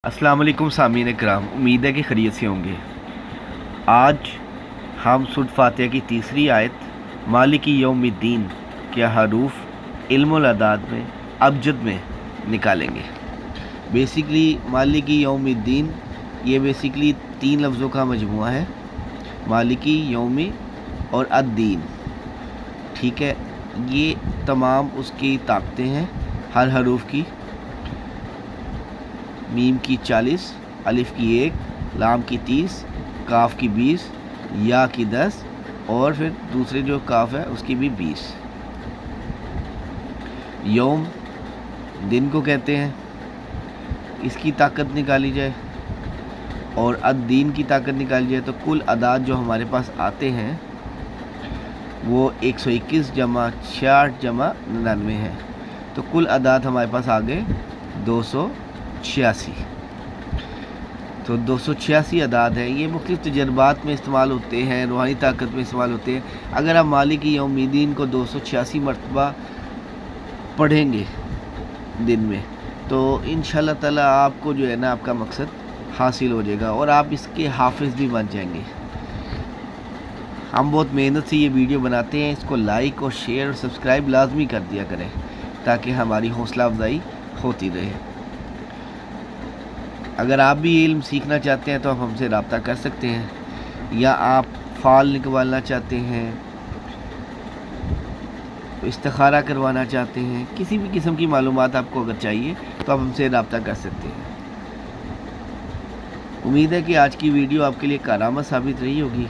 अस्सलाम वालेकुम सामीन इकराम, उम्मीद है कि खैरियत से होंगे। आज हम सूरह फातिहा की तीसरी आयत मालिकी यौमिद्दीन के हरूफ इल्मुल अदाद में अबजद में निकालेंगे। बेसिकली मालिकी यौमिद्दीन ये बेसिकली तीन लफ्ज़ों का मजमुआ है, मालिकी, यौमी और अद्दीन। ठीक है, ये तमाम उसकी ताकतें हैं हर हरूफ की। मीम की 40, अलिफ की 1, लाम की 30, काफ की 20, या की 10 और फिर दूसरे जो काफ है उसकी भी 20। यौम दिन को कहते हैं, इसकी ताकत निकाली जाए और अद्दीन की ताकत निकाली जाए तो कुल अदाद जो हमारे पास आते हैं वो 121 जमा 66 जमा 99 है। तो कुल अदाद हमारे पास आ गए 286। तो 286 अदाद है। ये मुख्तलिफ़ तजर्बात में इस्तेमाल होते हैं, रूहानी ताकत में इस्तेमाल होते हैं। अगर आप मालिकी यौमिद्दीन को 286 मरतबा पढ़ेंगे दिन में तो इंशाअल्लाह ताला आपको जो है ना आपका मकसद हासिल हो जाएगा और आप इसके हाफिज़ भी बन जाएंगे। हम बहुत मेहनत से ये वीडियो बनाते हैं, इसको लाइक और शेयर और सब्सक्राइब लाजमी कर दिया करें ताकि हमारी हौसला अफजाई होती रहे। अगर आप भी इल्म सीखना चाहते हैं तो आप हमसे रब्ता कर सकते हैं, या आप फाल निकलवाना चाहते हैं, इस्तिखारा करवाना चाहते हैं, किसी भी किस्म की मालूमात आपको अगर चाहिए तो आप हमसे रब्ता कर सकते हैं। उम्मीद है कि आज की वीडियो आपके लिए कारआमद साबित रही होगी।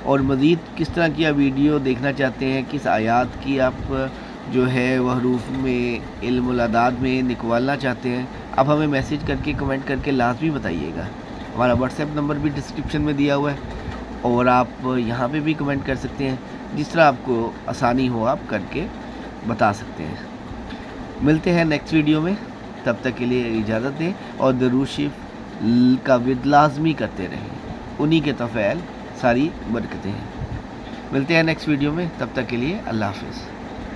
और मज़ीद किस तरह की आप वीडियो देखना चाहते हैं, किस आयात की आप जो है वह हरूफ में इल्मुल अदाद में निकलना चाहते हैं, आप हमें मैसेज करके कमेंट करके लाजमी बताइएगा। हमारा व्हाट्सएप नंबर भी डिस्क्रिप्शन में दिया हुआ है और आप यहाँ पे भी कमेंट कर सकते हैं, जिस तरह आपको आसानी हो आप करके बता सकते हैं। मिलते हैं नेक्स्ट वीडियो में, तब तक के लिए इजाज़त दें और दरूद शरीफ का विद लाजमी करते रहें, उन्हीं के तफ़ैल सारी बरकतें हैं। मिलते हैं नेक्स्ट वीडियो में, तब तक के लिए अल्लाह हाफ़िज़।